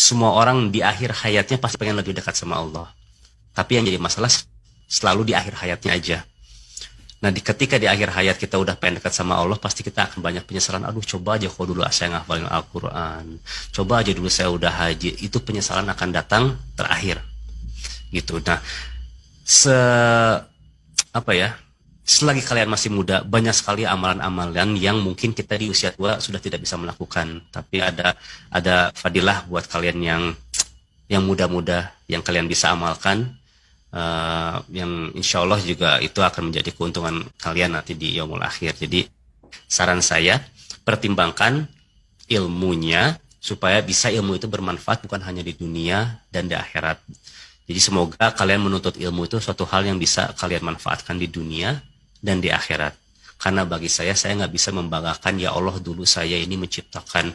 semua orang di akhir hayatnya pasti pengen lebih dekat sama Allah. Tapi yang jadi masalah selalu di akhir hayatnya aja. Nah, ketika di akhir hayat kita udah pengen dekat sama Allah, pasti kita akan banyak penyesalan. Aduh, coba aja kalau dulu saya ngafalin Al-Quran. Coba aja dulu saya udah haji. Itu penyesalan akan datang terakhir. Gitu. Nah, selagi kalian masih muda, banyak sekali amalan-amalan yang mungkin kita di usia tua sudah tidak bisa melakukan. Tapi ada fadilah buat kalian yang muda-muda, yang kalian bisa amalkan. Yang insya Allah juga itu akan menjadi keuntungan kalian nanti di yaumul akhir. Jadi saran saya, pertimbangkan ilmunya supaya bisa ilmu itu bermanfaat bukan hanya di dunia dan di akhirat. Jadi semoga kalian menuntut ilmu itu suatu hal yang bisa kalian manfaatkan di dunia dan di akhirat. Karena bagi saya nggak bisa membanggakan, ya Allah dulu saya ini menciptakan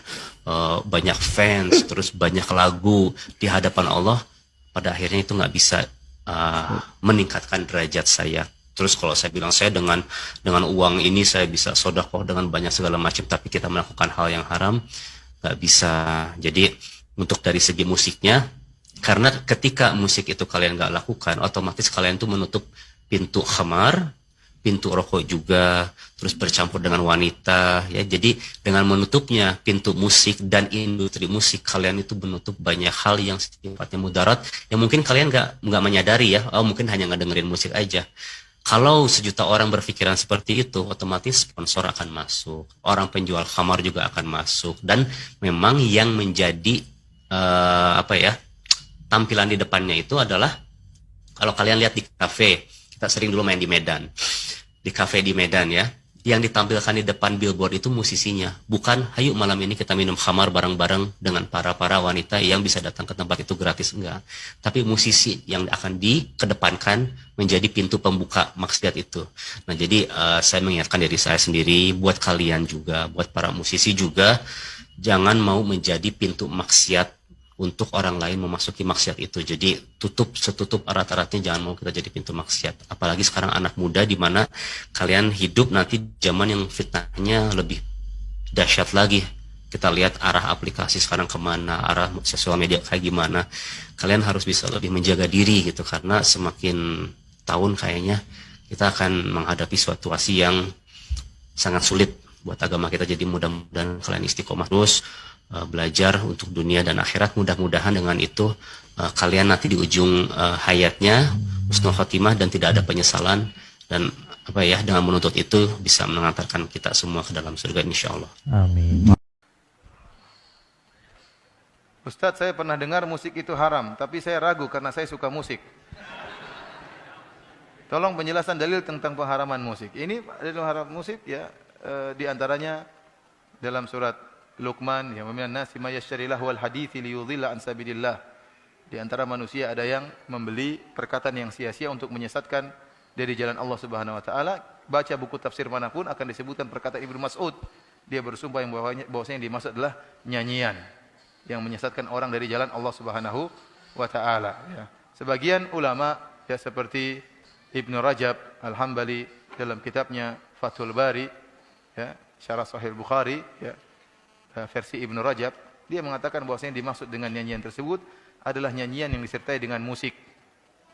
banyak fans, terus banyak lagu di hadapan Allah. Pada akhirnya itu nggak bisa meningkatkan derajat saya. Terus kalau saya bilang saya dengan uang ini saya bisa sedekah dengan banyak segala macam, tapi kita melakukan hal yang haram, nggak bisa. Jadi untuk dari segi musiknya, karena ketika musik itu kalian nggak lakukan, otomatis kalian tuh menutup pintu khamar, pintu rokok juga, terus bercampur dengan wanita, ya. Jadi dengan menutupnya pintu musik dan industri musik, kalian itu menutup banyak hal yang sifatnya mudarat, yang mungkin kalian nggak menyadari ya. Mungkin hanya ngedengerin musik aja. Kalau 1 juta orang berpikiran seperti itu, otomatis sponsor akan masuk, orang penjual khamar juga akan masuk, dan memang yang menjadi tampilan di depannya itu adalah, kalau kalian lihat di kafe, kita sering dulu main di Medan. Di kafe di Medan ya, yang ditampilkan di depan billboard itu musisinya. Bukan, hayu malam ini kita minum khamar bareng-bareng dengan para wanita yang bisa datang ke tempat itu gratis, enggak. Tapi musisi yang akan dikedepankan menjadi pintu pembuka maksiat itu. Nah, jadi saya mengingatkan diri saya sendiri, buat kalian juga, buat para musisi juga, jangan mau menjadi pintu maksiat untuk orang lain memasuki maksiat itu. Jadi setutup erat-eratnya, jangan mau kita jadi pintu maksiat. Apalagi sekarang anak muda, di mana kalian hidup nanti zaman yang fitnahnya lebih dahsyat lagi. Kita lihat arah aplikasi sekarang kemana, arah sosial media kayak gimana. Kalian harus bisa lebih menjaga diri gitu, karena semakin tahun kayaknya kita akan menghadapi situasi yang sangat sulit buat agama kita. Jadi mudah-mudahan kalian istiqomah terus belajar untuk dunia dan akhirat. Mudah-mudahan dengan itu kalian nanti di ujung hayatnya husnul khotimah dan tidak ada penyesalan, dan dengan menuntut itu bisa mengantarkan kita semua ke dalam surga insyaallah. Amin. Ustadz, saya pernah dengar musik itu haram, tapi saya ragu karena saya suka musik. Tolong penjelasan dalil tentang pengharaman musik. Ini dalil haram musik ya, di antaranya dalam surat Luqman, ya, "Wa minan nasi may yashtari lahwal hadithi liyudhilla an sabilillah." Di antara manusia ada yang membeli perkataan yang sia-sia untuk menyesatkan dari jalan Allah Subhanahu wa taala. Baca buku tafsir manapun akan disebutkan perkataan Ibnu Mas'ud. Dia bersumpah yang bahwasanya yang dimaksud adalah nyanyian yang menyesatkan orang dari jalan Allah Subhanahu wa taala, ya. Sebagian ulama ya seperti Ibnu Rajab Al-Hambali dalam kitabnya Fathul Bari, ya, Syarah Sahih Bukhari, ya, versi Ibnu Rajab, dia mengatakan bahwasanya yang dimaksud dengan nyanyian tersebut adalah nyanyian yang disertai dengan musik.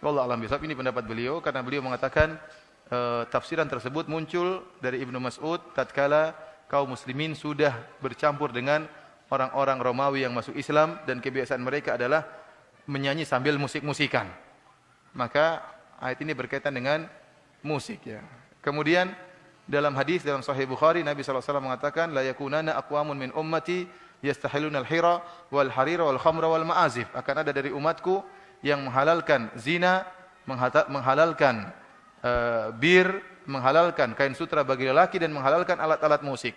Wallahu a'lam bishawab. Ini pendapat beliau karena beliau mengatakan tafsiran tersebut muncul dari Ibnu Mas'ud tatkala kaum muslimin sudah bercampur dengan orang-orang Romawi yang masuk Islam dan kebiasaan mereka adalah menyanyi sambil musik-musikan. Maka ayat ini berkaitan dengan musik, ya. Kemudian dalam hadis dalam Sahih Bukhari, Nabi SAW mengatakan, "La yakunana aqwamun min ummati yastahiluna al-hira wal harira wal khamra wal ma'azif." Akan ada dari umatku yang menghalalkan zina, menghalalkan bir, menghalalkan kain sutra bagi lelaki, dan menghalalkan alat-alat musik.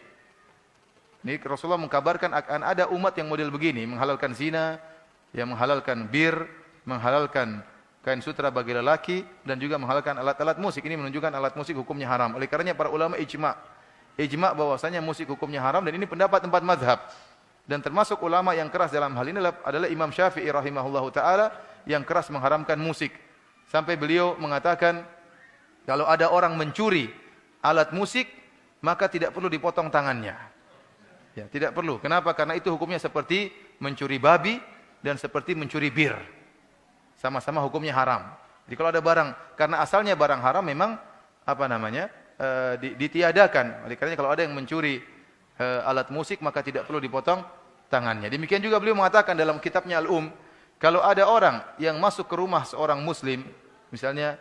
Ini Rasulullah mengkabarkan akan ada umat yang model begini, menghalalkan zina, yang menghalalkan bir, menghalalkan kain sutra bagi lelaki, dan juga menghalalkan alat-alat musik. Ini menunjukkan alat musik hukumnya haram. Oleh karenanya para ulama ijma bahwasanya musik hukumnya haram, dan ini pendapat 4 mazhab. Dan termasuk ulama yang keras dalam hal ini adalah Imam Syafi'i rahimahullahu taala, yang keras mengharamkan musik. Sampai beliau mengatakan kalau ada orang mencuri alat musik, maka tidak perlu dipotong tangannya. Ya, tidak perlu. Kenapa? Karena itu hukumnya seperti mencuri babi dan seperti mencuri bir. Sama-sama hukumnya haram. Jadi kalau ada barang, karena asalnya barang haram memang ditiadakan. Oleh karenanya kalau ada yang mencuri alat musik maka tidak perlu dipotong tangannya. Demikian juga beliau mengatakan dalam kitabnya Al-Um, kalau ada orang yang masuk ke rumah seorang muslim, misalnya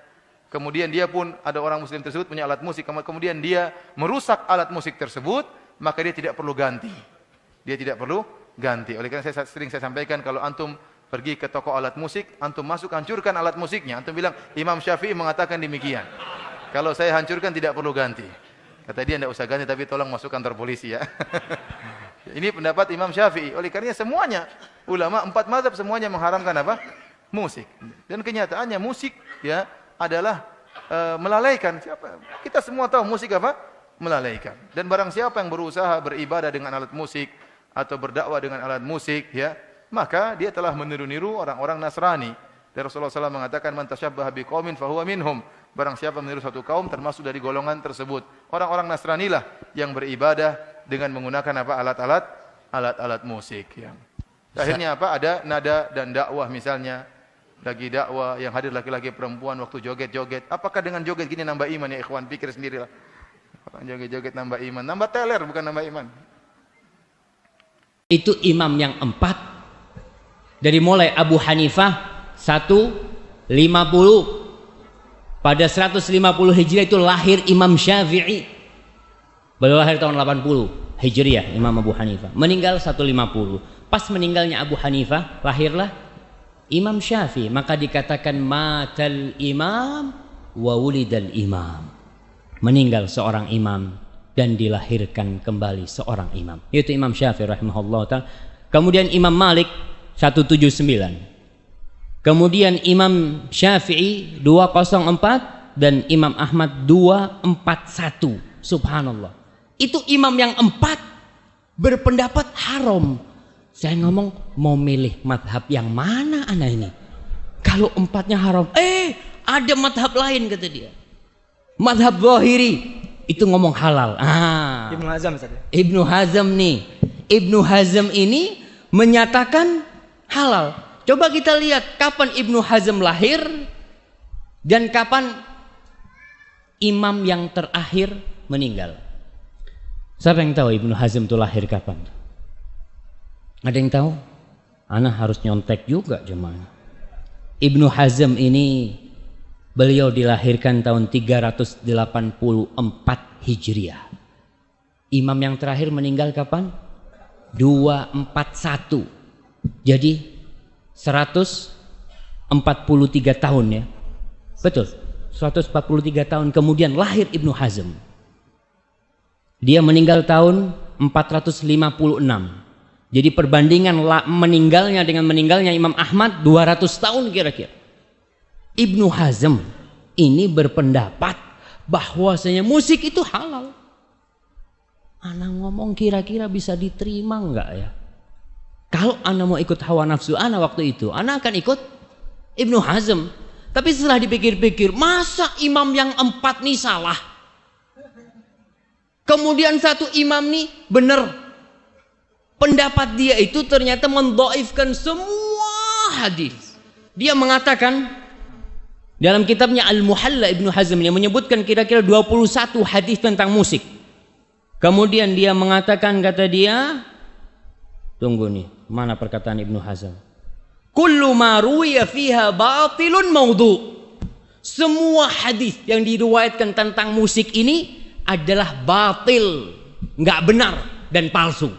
kemudian dia pun ada orang muslim tersebut punya alat musik, kemudian dia merusak alat musik tersebut, maka dia tidak perlu ganti. Dia tidak perlu ganti. Oleh karena saya sering sampaikan, kalau antum pergi ke toko alat musik, antum masuk hancurkan alat musiknya, antum bilang Imam Syafi'i mengatakan demikian. Kalau saya hancurkan tidak perlu ganti. Kata dia tidak usah ganti, tapi tolong masuk kantor polisi ya. Ini pendapat Imam Syafi'i. Oleh karenanya semuanya ulama 4 mazhab semuanya mengharamkan apa? Musik. Dan kenyataannya musik ya adalah melalaikan. Siapa? Kita semua tahu musik apa? Melalaikan. Dan barang siapa yang berusaha beribadah dengan alat musik atau berdakwah dengan alat musik ya, maka dia telah meniru-niru orang-orang Nasrani. Dan Rasulullah SAW mengatakan man tasyabbaha biqaumin fahuwa minhum. Barang siapa meniru satu kaum termasuk dari golongan tersebut. Orang-orang Nasrani lah yang beribadah dengan menggunakan apa? Alat-alat musik ya. Akhirnya apa? Ada nada dan dakwah misalnya. Lagi dakwah yang hadir laki-laki perempuan waktu joget-joget. Apakah dengan joget gini nambah iman ya ikhwan? Pikir sendirilah. Orang joget-joget nambah iman. Nambah teler bukan nambah iman. Itu imam yang 4. Dari mulai Abu Hanifah 150. Pada 150 Hijriah itu lahir Imam Syafi'i. Beliau lahir tahun 80 Hijriah, Imam Abu Hanifah. Meninggal 150. Pas meninggalnya Abu Hanifah, lahirlah Imam Syafi'i. Maka dikatakan matal imam wa wulidal imam. Meninggal seorang imam dan dilahirkan kembali seorang imam. Yaitu Imam Syafi'i rahimahullah ta'ala. Kemudian Imam Malik 179. Kemudian Imam Syafi'i 204 dan Imam Ahmad 241. Subhanallah. Itu imam yang 4 berpendapat haram. Saya ngomong mau milih madhab yang mana anak ini? Kalau 4-nya haram, ada madhab lain kata dia. Madhab Zahiri itu ngomong halal. Ibnu Hazm Ustaz. Ibnu Hazm nih. Ibnu Hazm ini menyatakan halal. Coba kita lihat kapan Ibnu Hazm lahir dan kapan imam yang terakhir meninggal. Siapa yang tahu Ibnu Hazm itu lahir kapan? Ada yang tahu? Ana harus nyontek juga jemaah. Ibnu Hazm ini beliau dilahirkan tahun 384 Hijriah. Imam yang terakhir meninggal kapan? 241. Jadi 143 tahun ya. Betul. 143 tahun kemudian lahir Ibnu Hazm. Dia meninggal tahun 456. Jadi perbandingan meninggalnya dengan meninggalnya Imam Ahmad 200 tahun kira-kira. Ibnu Hazm ini berpendapat bahwasanya musik itu halal. Ana ngomong kira-kira bisa diterima enggak ya? Kalau Anda mau ikut hawa nafsu Anda waktu itu, Anda akan ikut Ibnu Hazm. Tapi setelah dipikir-pikir, masa imam yang 4 nih salah? Kemudian satu imam nih benar. Pendapat dia itu ternyata mendhaifkan semua hadis. Dia mengatakan dalam kitabnya Al-Muhalla Ibnu Hazm yang menyebutkan kira-kira 21 hadis tentang musik. Kemudian dia mengatakan, kata dia, tunggu nih, mana perkataan Ibnu Hazm? Kullu ma ruwiya fiha batilun maudhu. Semua hadis yang diriwayatkan tentang musik ini adalah batil, nggak benar dan palsu.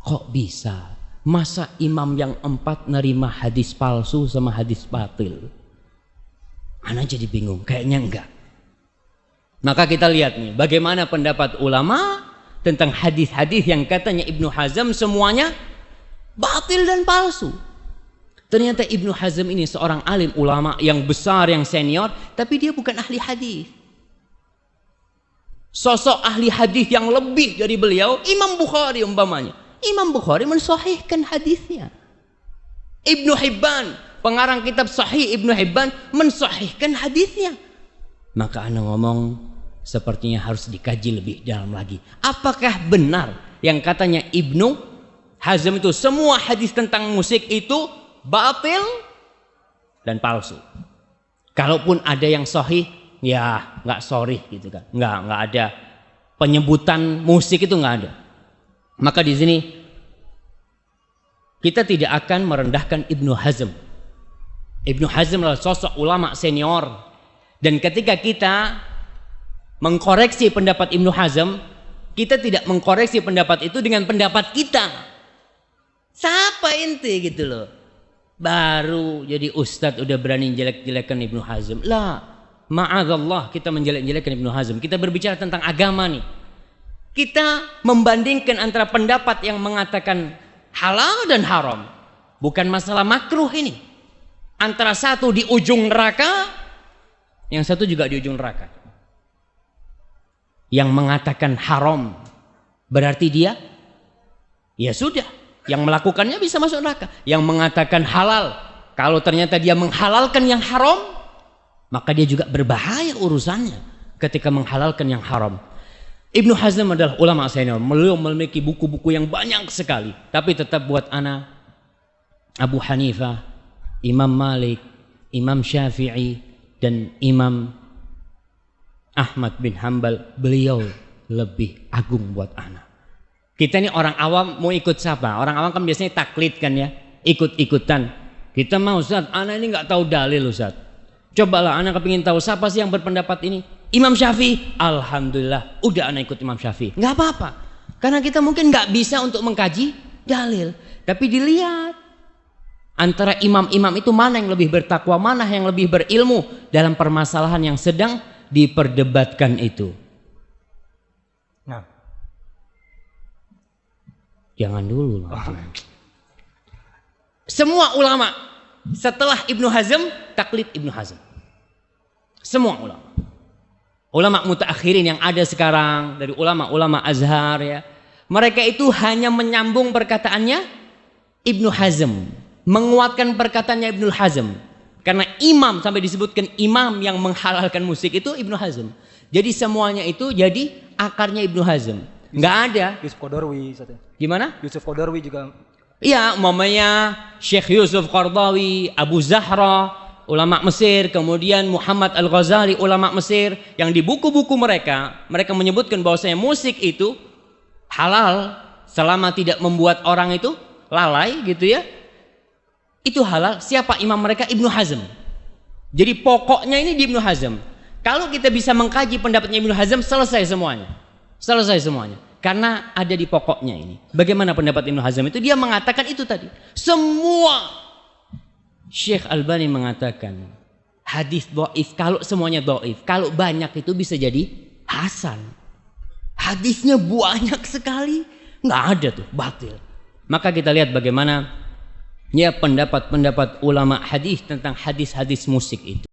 Kok bisa? Masa imam yang 4 nerima hadis palsu sama hadis batil? Ana jadi bingung, kayaknya enggak. Maka kita lihat nih, bagaimana pendapat ulama tentang hadis-hadis yang katanya Ibnu Hazm semuanya batil dan palsu. Ternyata Ibnu Hazm ini seorang alim ulama yang besar, yang senior, tapi dia bukan ahli hadis. Sosok ahli hadis yang lebih dari beliau, Imam Bukhari umpamanya. Imam Bukhari mensahihkan hadisnya. Ibnu Hibban, pengarang kitab Sahih Ibnu Hibban, mensahihkan hadisnya. Maka ana ngomong, sepertinya harus dikaji lebih dalam lagi. Apakah benar yang katanya Ibnu Hazm itu semua hadis tentang musik itu batil dan palsu. Kalaupun ada yang sahih, ya nggak sorry gitu kan, nggak ada penyebutan musik itu nggak ada. Maka di sini kita tidak akan merendahkan Ibnu Hazm. Ibnu Hazm adalah sosok ulama senior, dan ketika kita mengkoreksi pendapat Ibnu Hazm, kita tidak mengkoreksi pendapat itu dengan pendapat kita. Siapa ente gitu loh, baru jadi ustadz udah berani jelek-jelekan Ibnu Hazm. Lah, ma'adzallah kita menjelek-jelekan Ibnu Hazm. Kita berbicara tentang agama nih. Kita membandingkan antara pendapat yang mengatakan halal dan haram, bukan masalah makruh ini. Antara satu di ujung neraka, yang satu juga di ujung neraka. Yang mengatakan haram berarti dia, ya sudah, yang melakukannya bisa masuk neraka. Yang mengatakan halal, kalau ternyata dia menghalalkan yang haram, maka dia juga berbahaya urusannya ketika menghalalkan yang haram. Ibnu Hazm adalah ulama senior, beliau memiliki buku-buku yang banyak sekali, tapi tetap buat ana Abu Hanifah, Imam Malik, Imam Syafi'i, dan Imam Ahmad bin Hanbal, beliau lebih agung buat ana. Kita ini orang awam mau ikut siapa? Orang awam kan biasanya taklid kan ya, ikut-ikutan. Kita mau Ustaz, ana ini nggak tahu dalil Ustaz. Cobalah ana kepingin tahu siapa sih yang berpendapat ini. Imam Syafi'i, alhamdulillah, udah ana ikut Imam Syafi'i. Nggak apa-apa, karena kita mungkin nggak bisa untuk mengkaji dalil. Tapi dilihat antara imam-imam itu mana yang lebih bertakwa, mana yang lebih berilmu dalam permasalahan yang sedang diperdebatkan itu. Nah, jangan dulu. Semua ulama setelah Ibnu Hazm taklid Ibnu Hazm. Semua ulama. Ulama mutaakhirin yang ada sekarang dari ulama-ulama Azhar ya, mereka itu hanya menyambung perkataannya Ibnu Hazm, menguatkan perkataannya Ibnu Hazm. Karena imam, sampai disebutkan imam yang menghalalkan musik itu Ibnu Hazm. Jadi semuanya itu jadi akarnya Ibnu Hazm. Nggak ada. Yusuf Qaradawi. Gimana? Yusuf Qaradawi juga. Iya, umpamanya Syekh Yusuf Qaradawi, Abu Zahra, ulama Mesir, kemudian Muhammad Al-Ghazali, ulama Mesir, yang di buku-buku mereka menyebutkan bahwasanya musik itu halal selama tidak membuat orang itu lalai gitu ya. Itu halal. Siapa imam mereka? Ibnu Hazm. Jadi pokoknya ini di Ibnu Hazm. Kalau kita bisa mengkaji pendapatnya Ibnu Hazm, selesai semuanya. Selesai semuanya. Karena ada di pokoknya ini. Bagaimana pendapat Ibnu Hazm itu? Dia mengatakan itu tadi. Semua. Syekh Albani mengatakan hadis dhaif, kalau semuanya dhaif, kalau banyak itu bisa jadi hasan. Hadisnya banyak sekali, nggak ada tuh, batil. Maka kita lihat bagaimana ya pendapat-pendapat ulama hadis tentang hadis-hadis musik itu.